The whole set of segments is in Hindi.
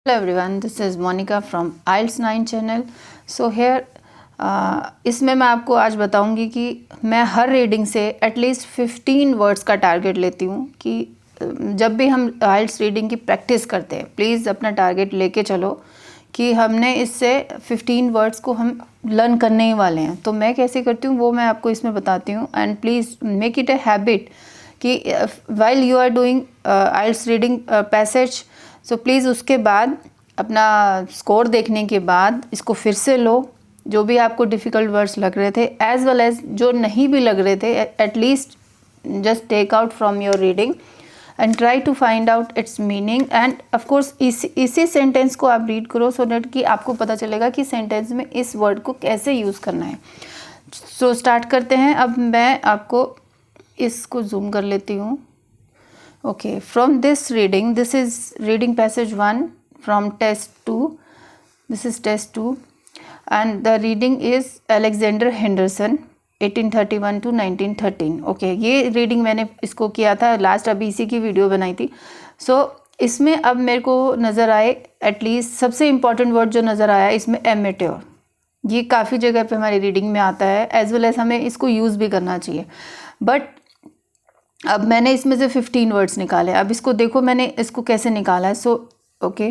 Hello everyone, this is Monica from IELTS 9 channel. So here इसमें मैं आपको आज बताऊंगी कि मैं हर रीडिंग से एटलीस्ट 15 वर्ड्स का टारगेट लेती हूँ कि जब भी हम IELTS रीडिंग की प्रैक्टिस करते हैं प्लीज़ अपना टारगेट लेके चलो कि हमने इससे 15 वर्ड्स को हम लर्न करने ही वाले हैं। तो मैं कैसे करती हूँ वो मैं आपको इसमें बताती हूँ and please make it a habit कि while you are doing IELTS reading passage so please उसके बाद अपना स्कोर देखने के बाद इसको फिर से लो, जो भी आपको डिफ़िकल्ट वर्ड्स लग रहे थे एज वेल एज जो नहीं भी लग रहे थे at least just take out from your reading and try to find out its meaning and of course इसी सेंटेंस को आप रीड करो सो डैट कि आपको पता चलेगा कि सेंटेंस में इस वर्ड को कैसे यूज़ करना है। सो स्टार्ट करते हैं। अब मैं आपको इसको जूम कर लेती हूँ। Okay, from this reading, this is reading passage 1 from test 2. This is test 2 and the reading is Alexander Henderson 1831 to 1913. Okay, ये reading मैंने इसको किया था लास्ट, अभी इसी की वीडियो बनाई थी। So इसमें अब मेरे को नज़र आए एटलीस्ट सबसे इम्पॉर्टेंट वर्ड जो नज़र आया इसमें एमेट्योर। ये काफ़ी जगह पे हमारी रीडिंग में आता है एज वेल एज हमें इसको यूज़ भी करना चाहिए। बट अब मैंने इसमें से 15 वर्ड्स निकाले। अब इसको देखो मैंने इसको कैसे निकाला है। सो ओके,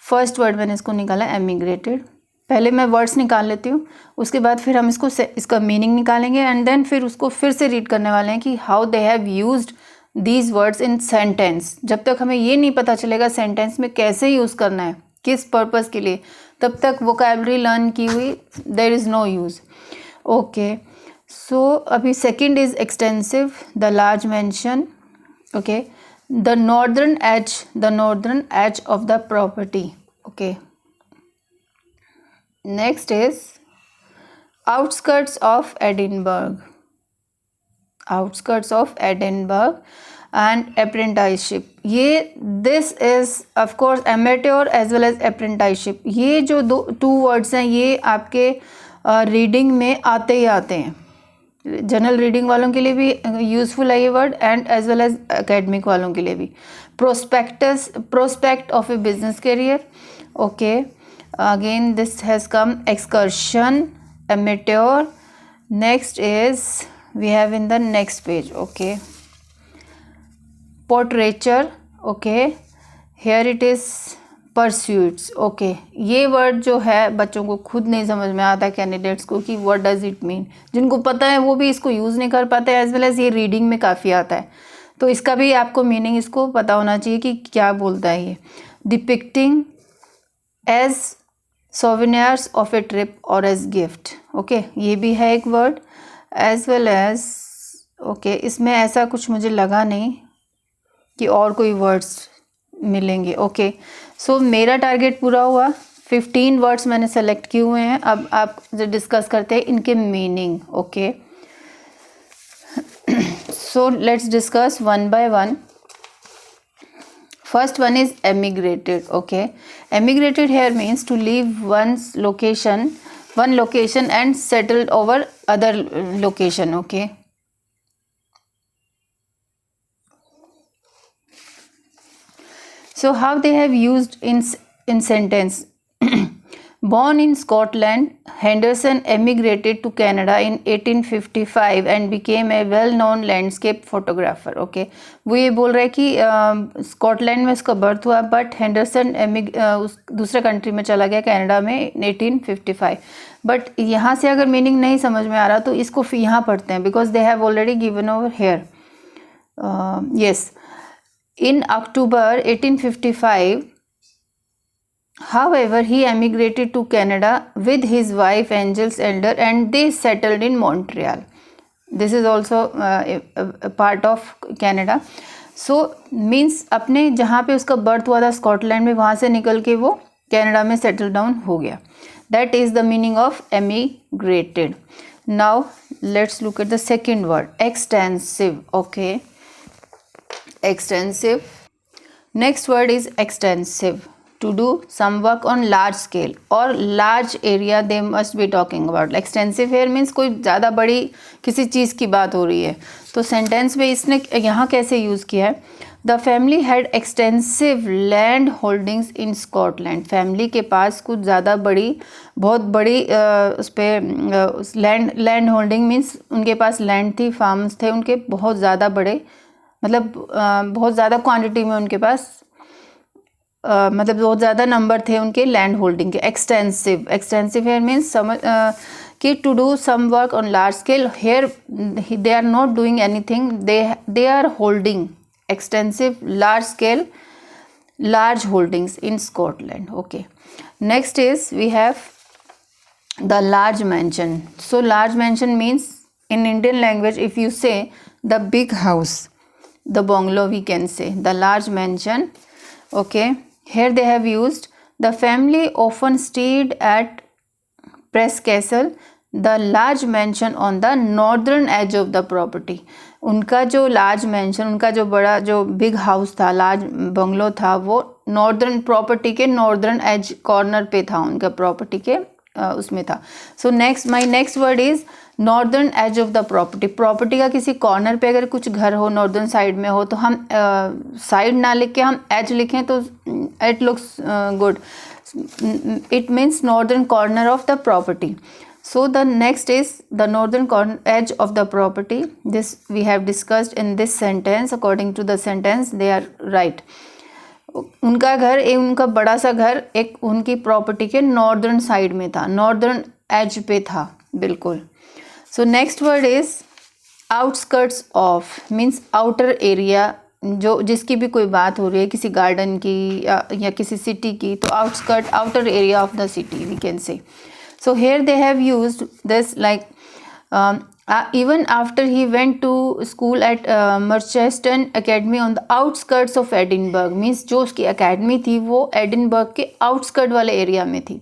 फर्स्ट वर्ड मैंने इसको निकाला एमिग्रेटेड। पहले मैं वर्ड्स निकाल लेती हूँ, उसके बाद फिर हम इसका मीनिंग निकालेंगे एंड देन फिर उसको फिर से रीड करने वाले हैं कि how they have used these words in sentence. जब तक हमें ये नहीं पता चलेगा सेंटेंस में कैसे यूज़ करना है, किस पर्पज़ के लिए, तब तक वोकैबुलरी लर्न की हुई there is no use. Okay, so अभी second is extensive, the large mention. Okay, the northern edge of the property. Okay, next is outskirts of Edinburgh and apprenticeship. ये this is of course amateur as well as apprenticeship. ये जो two words हैं ये आपके रीडिंग में आते ही आते हैं। जनरल रीडिंग वालों के लिए भी यूज़फुल है ये word and as well as academic वालों के लिए भी। Prospect of a business career. Okay, again this has come excursion, amateur. Next is we have in the next page. Okay, portraiture. Okay, here it is pursuits. Okay, ये वर्ड जो है बच्चों को खुद नहीं समझ में आता है, कैंडिडेट्स को, कि व्हाट डज़ इट मीन। जिनको पता है वो भी इसको यूज़ नहीं कर पाते एज वेल एज ये रीडिंग में काफ़ी आता है, तो इसका भी आपको मीनिंग इसको पता होना चाहिए कि क्या बोलता है ये। Depicting as souvenirs of a trip और एज गिफ्ट। ओके, ये भी है एक word as well as. Okay, इसमें ऐसा कुछ मुझे लगा नहीं कि और कोई वर्ड्स मिलेंगे। ओके, सो मेरा टारगेट पूरा हुआ। 15 वर्ड्स मैंने सेलेक्ट किए हुए हैं। अब आप जो डिस्कस करते हैं इनके meaning. Okay, so let's discuss one by one. First one is emigrated. Okay, emigrated here means to leave one location and settled over other location. Okay, so how they have used in sentence. Born in Scotland, Henderson emigrated to Canada in 1855 and became a well-known landscape photographer. Okay, वो ये बोल रहे हैं कि स्कॉटलैंड में उसका बर्थ हुआ बट हेंडरसन दूसरे कंट्री में चला गया कनाडा में 1855। बट यहाँ से अगर मीनिंग नहीं समझ में आ रहा तो इसको यहाँ पढ़ते हैं because they have already given over here. Yes, in October 1855, however, he emigrated to Canada with his wife Angels Elder and they settled in Montreal. This is also a part of Canada. So means अपने जहाँ पे उसका बर्थ हुआ था स्कॉटलैंड में, वहाँ से निकल के वो कनाडा में सेटल डाउन हो गया। That is the meaning of emigrated. Now let's look at the second word, extensive. Okay, extensive. Next word is extensive. To do some work on large scale or large area they must be talking about. Extensive here means कोई ज़्यादा बड़ी किसी चीज़ की बात हो रही है। तो सेंटेंस में इसने यहाँ कैसे यूज़ किया है, the family had extensive land holdings in Scotland. Family के पास कुछ ज़्यादा बहुत बड़ी उस पर लैंड होल्डिंग मीन्स उनके पास लैंड थी, फार्म्स थे उनके बहुत ज़्यादा बड़े, मतलब बहुत ज़्यादा क्वांटिटी में उनके पास मतलब बहुत ज़्यादा नंबर थे उनके लैंड होल्डिंग के। एक्सटेंसिव हेयर मीन्स कि to do some work on large scale, here they are not doing anything, they are holding extensive large scale large holdings in Scotland. Okay, next is we have the large mansion. So large mansion means in Indian language if you say the big house, the bungalow, we can say the large mansion. Okay, here they have used the family often stayed at Press Castle, the large mansion on the northern edge of the property. उनका जो लार्ज मैंशन, उनका जो बड़ा जो बिग हाउस था, लार्ज बंगलो था, वो नॉर्दर्न प्रॉपर्टी के नॉर्दर्न एज कॉर्नर पे था, उनका प्रॉपर्टी के उसमें था। So my next word is northern edge of the property. Property का किसी कॉर्नर पे अगर कुछ घर हो, नॉर्दर्न साइड में हो, तो हम साइड ना लिख के हम एज लिखें तो it looks good, it means northern corner of the property. So the next is the northern edge of the property. This we have discussed in this sentence. According to the sentence, they are right. उनका घर एक उनका बड़ा सा घर एक उनकी प्रॉपर्टी के नॉर्दर्न साइड में था, नॉर्दर्न एज पे था बिल्कुल. सो next word is outskirts of, means outer area, जो जिसकी भी कोई बात हो रही है किसी गार्डन की या किसी सिटी की, तो outskirt outer area of the city we can say. So here they have used this like even after he went to school at Merchiston Academy on the outskirts of Edinburgh, means जो उसकी academy थी वो एडिनबर्ग के outskirt वाले एरिया में थी,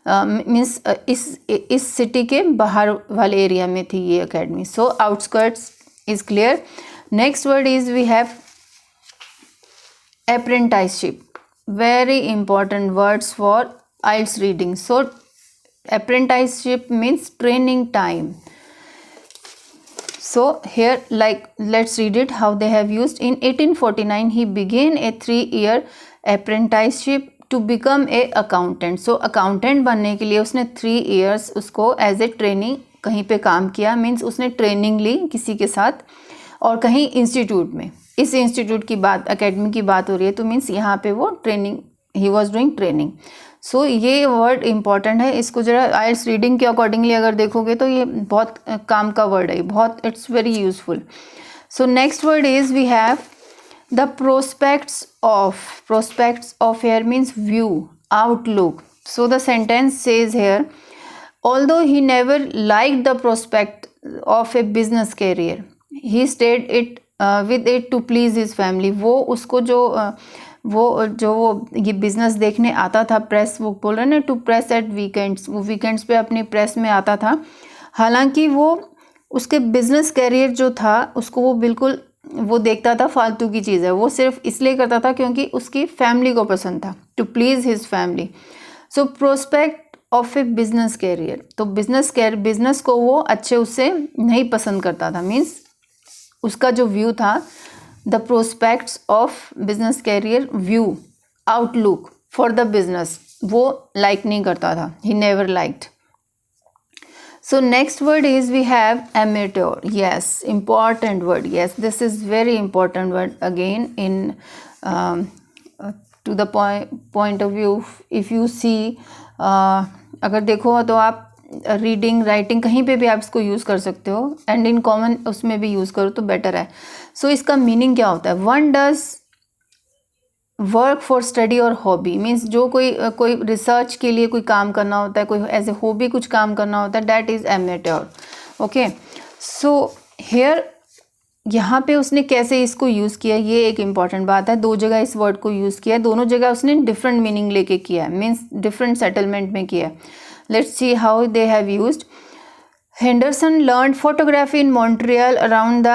मीन्स इस सिटी के बाहर वाले एरिया में थी ये academy. So outskirts is clear. Next word is we have apprenticeship. Very important words for IELTS reading. So apprenticeship means training time. So here like let's read it how they have used. In 1849 he began a 3-year apprenticeship to become a accountant. So accountant बनने के लिए उसने 3 years उसको as a training कहीं पे काम किया, मीन्स उसने ट्रेनिंग ली किसी के साथ और कहीं इंस्टीट्यूट में. इस इंस्टीट्यूट की बात, अकेडमी की बात हो रही है, तो मीन्स यहाँ पे वो training, he was doing training. So ये वर्ड इंपॉर्टेंट है, इसको जरा आइल्स रीडिंग के अकॉर्डिंगली अगर देखोगे तो ये बहुत काम का वर्ड है, बहुत it's very useful. So next word is we have the prospects of here means view, outlook. So the sentence says here although he never like the prospect of a business career he stayed it with it to please his family. वो उसको वो ये बिज़नेस देखने आता था, प्रेस, वो बोल रहे ना टू प्रेस एट वीकेंड्स, वो वीकेंड्स पे अपनी प्रेस में आता था. हालांकि वो उसके बिज़नेस कैरियर जो था उसको वो बिल्कुल वो देखता था फालतू की चीज़ है, वो सिर्फ इसलिए करता था क्योंकि उसकी फैमिली को पसंद था, to please his family. So prospect of a business career, तो बिजनेस को वो अच्छे उससे नहीं पसंद करता था, मीन्स उसका जो व्यू था, the prospects of business career view, outlook for the business, वो लाइक नहीं करता था, he never liked. So next word is we have amateur. Yes, important word. Yes, this is very important word again in to the point of view. If you see अगर देखो तो आप रीडिंग राइटिंग कहीं पे भी आप इसको यूज़ कर सकते हो, एंड इन कॉमन उसमें भी यूज़ करो तो बेटर है. सो इसका मीनिंग क्या होता है? One does work for study और हॉबी, मीन्स जो कोई रिसर्च के लिए कोई काम करना होता है, कोई एज ए हॉबी कुछ काम करना होता है, that is amateur. Okay, so here यहाँ पे उसने कैसे इसको यूज़ किया, ये एक इम्पॉर्टेंट बात है. 2 जगह इस वर्ड को यूज़ किया है, दोनों जगह उसने डिफरेंट मीनिंग लेके किया है, मीन्स डिफरेंट सेटलमेंट में किया है. Let's see how they have used. Henderson learned photography in Montreal around the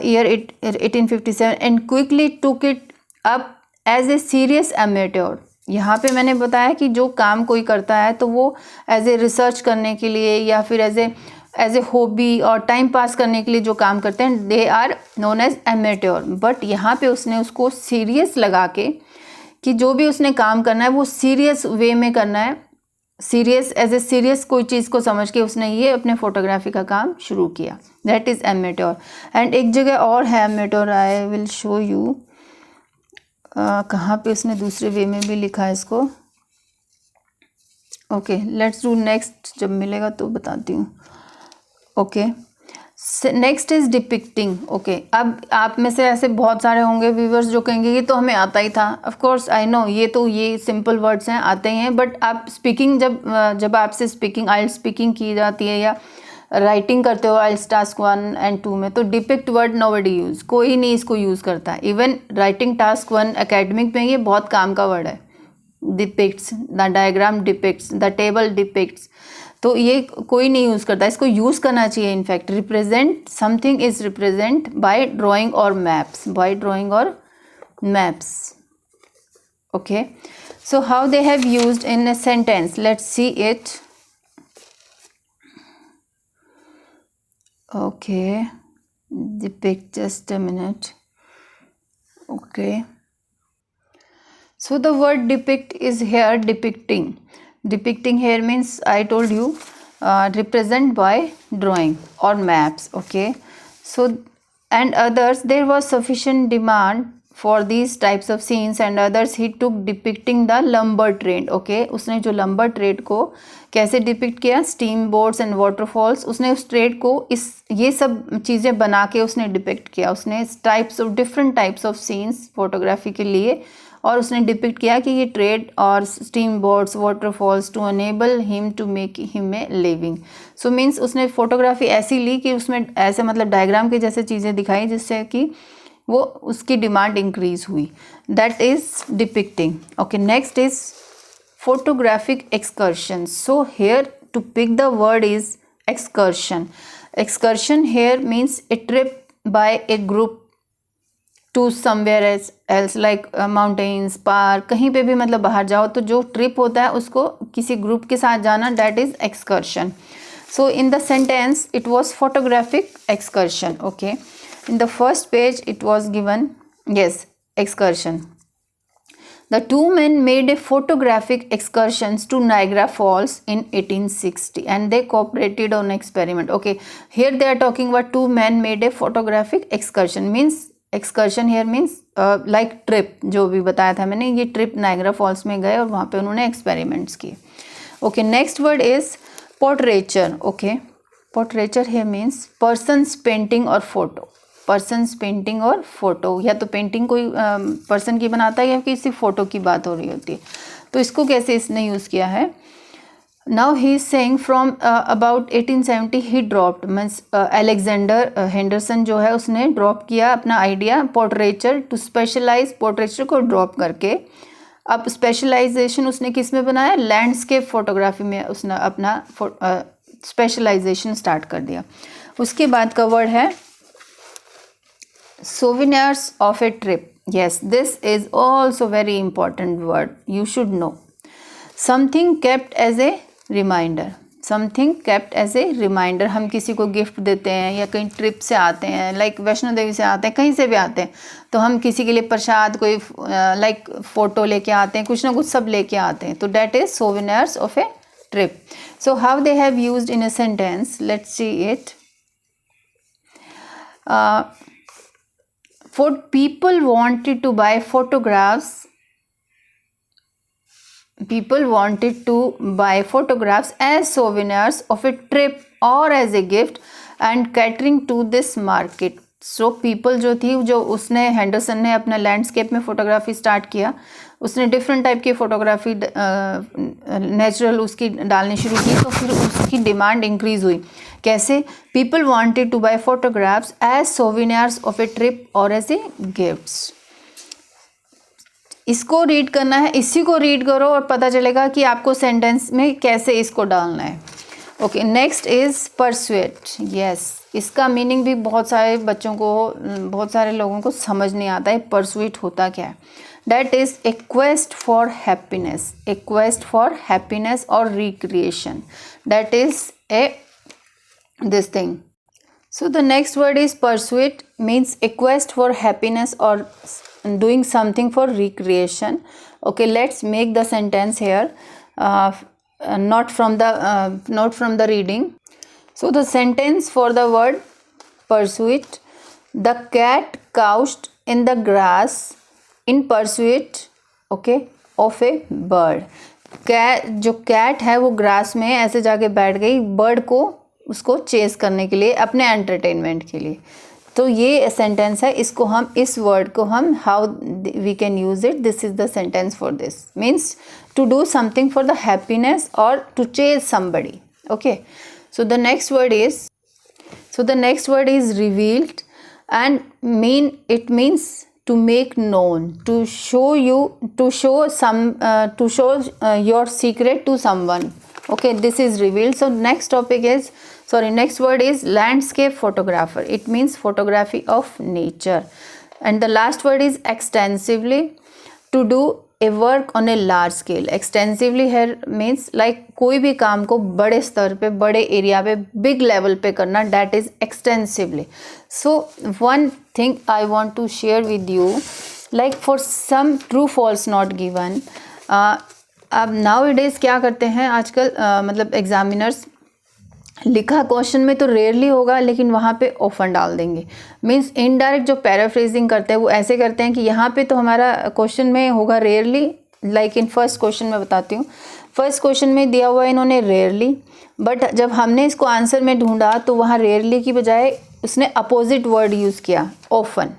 year 1857 and quickly took it up as a serious amateur. यहाँ पे मैंने बताया कि जो काम कोई करता है तो वो एज ए रिसर्च करने के लिए या फिर as a as a hobby और टाइम पास करने के लिए जो काम करते हैं, they are known as amateur. But यहाँ पे उसने उसको सीरियस लगा के कि जो भी उसने काम करना है वो सीरियस वे में करना है, सीरियस एज ए सीरियस कोई चीज़ को समझ के उसने ये अपने फोटोग्राफी का काम शुरू किया, दैट इज़ एमेट्योर। एंड एक जगह और है एमेट्योर, आई विल शो यू कहाँ पे उसने दूसरे वे में भी लिखा है इसको। ओके, लेट्स डू नेक्स्ट, जब मिलेगा तो बताती हूँ। Okay, next is depicting. Okay, अब आप में से ऐसे बहुत सारे होंगे व्यूवर्स जो कहेंगे ये तो हमें आता ही था। ऑफ कोर्स आई नो, ये सिंपल वर्ड्स हैं, आते ही हैं, बट आप स्पीकिंग जब आपसे स्पीकिंग आइल्स स्पीकिंग की जाती है या राइटिंग करते हो आइल्स टास्क 1 and 2 में, तो डिपिक्ट वर्ड नोबडी यूज़, कोई नहीं इसको यूज़ करता। इवन राइटिंग टास्क 1 एकेडमिक में ये बहुत काम का वर्ड है, depicts, the diagram depicts, the table depicts, तो ये कोई नहीं यूज़ करता, इसको यूज़ करना चाहिए। In fact represent something is represent by drawing और मैप्स, बाय ड्राइंग और maps. Okay, so how they have used in a sentence, let's see it. Okay, depict, just a minute. Okay, so the word depict is here, depicting. Depicting here means, I told you, represent by drawing or maps. Okay, so and others, there was sufficient demand for these types of scenes, and others he took depicting the lumber trade. Okay, उसने जो lumber trade को कैसे डिपिक्ट किया, स्टीम बोट्स एंड वाटरफॉल्स, उसने उस ट्रेड को ये सब चीज़ें बना के उसने डिपिक्ट किया। उसने different types of scenes photography के लिए, और उसने डिपिक्ट किया कि ये ट्रेड और steam boats, waterfalls, to enable him to make him a living. So means उसने फोटोग्राफी ऐसी ली कि उसमें ऐसे मतलब डायग्राम के जैसे चीज़ें दिखाई जिससे कि वो उसकी डिमांड इंक्रीज हुई, that is depicting. Okay, next is photographic excursion. So here to pick the word is excursion. Excursion here means a trip by a group to somewhere else like mountains, park, कहीं पे भी मतलब बाहर जाओ तो जो ट्रिप होता है उसको किसी ग्रुप के साथ जाना, that is excursion. So in the sentence it was photographic excursion. Okay, in the first page it was given, yes, excursion. The two men made a photographic excursions to Niagara Falls in 1860 and they cooperated on experiment. Okay, here they are talking about two men made a photographic excursion, means excursion here means like trip, जो भी बताया था मैंने, ये ट्रिप नायग्रा फॉल्स में गए और वहाँ पे उन्होंने एक्सपेरिमेंट्स किए। Okay, next word is portraiture. Okay, portraiture here means persons painting और फोटो, पर्सन्स पेंटिंग और फोटो, या तो पेंटिंग कोई पर्सन की बनाता है या किसी फोटो की बात हो रही होती है, तो इसको कैसे इसने यूज़ किया है। Now he is saying from about 1870 he dropped, means Alexander Henderson जो है उसने ड्रॉप किया अपना idea portraiture to specialise, portraiture को ड्रॉप करके अब स्पेशलाइजेशन उसने किस में बनाया, लैंडस्केप फोटोग्राफी में उसने अपना स्पेशलाइजेशन स्टार्ट कर दिया। उसके बाद का वर्ड है souvenirs of a trip. Yes, this is also very important word, you should know. Something kept as a reminder, something kept as a reminder. हम किसी को गिफ्ट देते हैं या कहीं ट्रिप से आते हैं, लाइक वैष्णो देवी से आते हैं, कहीं से भी आते हैं, तो हम किसी के लिए प्रसाद, कोई लाइक फ़ोटो लेके आते हैं, कुछ ना कुछ सब लेके आते हैं, तो that is souvenirs of a trip. So how they have used in a sentence, let's see it. For people wanted to buy photographs, people wanted to buy photographs as souvenirs of a trip or as a gift and catering to this market. So people जो थी, जो उसने हेंडरसन ने अपना लैंडस्केप में फ़ोटोग्राफी स्टार्ट किया, उसने डिफरेंट टाइप की फ़ोटोग्राफी नेचुरल उसकी डालनी शुरू की, तो फिर उसकी डिमांड इंक्रीज़ हुई. कैसे? People wanted to buy photographs as souvenirs of a trip और एज ए गिफ्ट्स. इसको रीड करना है, इसी को रीड करो और पता चलेगा कि आपको सेंटेंस में कैसे इसको डालना है. Okay, next is pursuit. Yes, इसका मीनिंग भी बहुत सारे बच्चों को, बहुत सारे लोगों को समझ नहीं आता है. परसुएट होता क्या है? That is a quest for happiness, a quest for happiness और recreation. That is a this thing. So the next word is pursuit, means a quest for happiness or doing something for recreation. Okay, let's make the sentence here, not from the reading. So the sentence for the word pursuit: the cat couched in the grass in pursuit, okay, of a bird. जो कैट है वो ग्रास में ऐसे जाके बैठ गई बर्ड को, उसको चेस करने के लिए, अपने एंटरटेनमेंट के लिए. तो ये सेंटेंस है, इसको हम, इस वर्ड को हम, how we can use it, this is the sentence for this, means to do something for the happiness और to chase somebody. Okay, so the next word is revealed and it means to make known, to show your secret to someone. Okay, this is revealed. So next word is landscape photographer. It means photography of nature. And the last word is extensively, to do a work on a large scale. Extensively here means like कोई भी काम को बड़े स्तर पे, बड़े एरिया पे, बिग लेवल पे करना, that is extensively. So one thing I want to share with you, like for some true false not given, अब nowadays क्या करते हैं आजकल, मतलब एग्जामिनर्स लिखा क्वेश्चन में तो रेयरली होगा, लेकिन वहाँ पे ऑफन डाल देंगे. मीन्स इनडायरेक्ट जो पैराफ्रेजिंग करते हैं वो ऐसे करते हैं कि यहाँ पे तो हमारा क्वेश्चन में होगा rarely. Like in first question में बताती हूँ, फर्स्ट क्वेश्चन में दिया हुआ है इन्होंने रेयरली, बट जब हमने इसको आंसर में ढूंढा तो वहाँ रेयरली की बजाय उसने अपोजिट वर्ड यूज़ किया, ऑफन.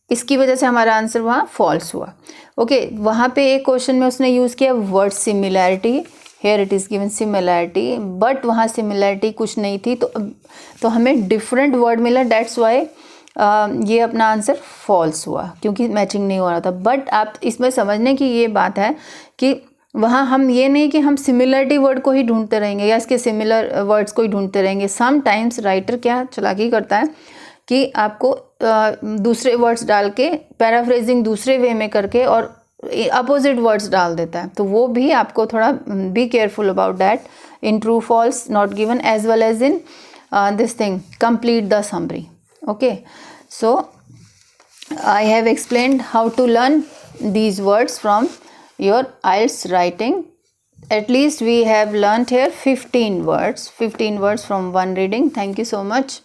इसकी वजह से हमारा आंसर वहाँ फॉल्स हुआ. ओके, वहाँ पे एक क्वेश्चन में उसने यूज़ किया word similarity. Here it is given similarity, but वहाँ सिमिलैरिटी कुछ नहीं थी, तो हमें डिफरेंट वर्ड मिला. डेट्स वाई ये अपना आंसर फॉल्स हुआ, क्योंकि मैचिंग नहीं हो रहा था. बट आप इसमें समझने की ये बात है कि वहाँ हम ये नहीं कि हम सिमिलरिटी वर्ड को ही ढूंढते रहेंगे या इसके सिमिलर वर्ड्स को ही ढूंढते रहेंगे. सम टाइम्स राइटर क्या चालाकी करता है कि आपको दूसरे वर्ड्स डाल के पैराफ्रेजिंग दूसरे वे में करके और अपोजिट वर्ड्स डाल देता है. तो वो भी आपको थोड़ा be careful about that in true false not given, as well as in this thing complete the summary. Okay, so I have explained how to learn these words from your IELTS writing. At least we have learnt here 15 words from one reading. Thank you so much.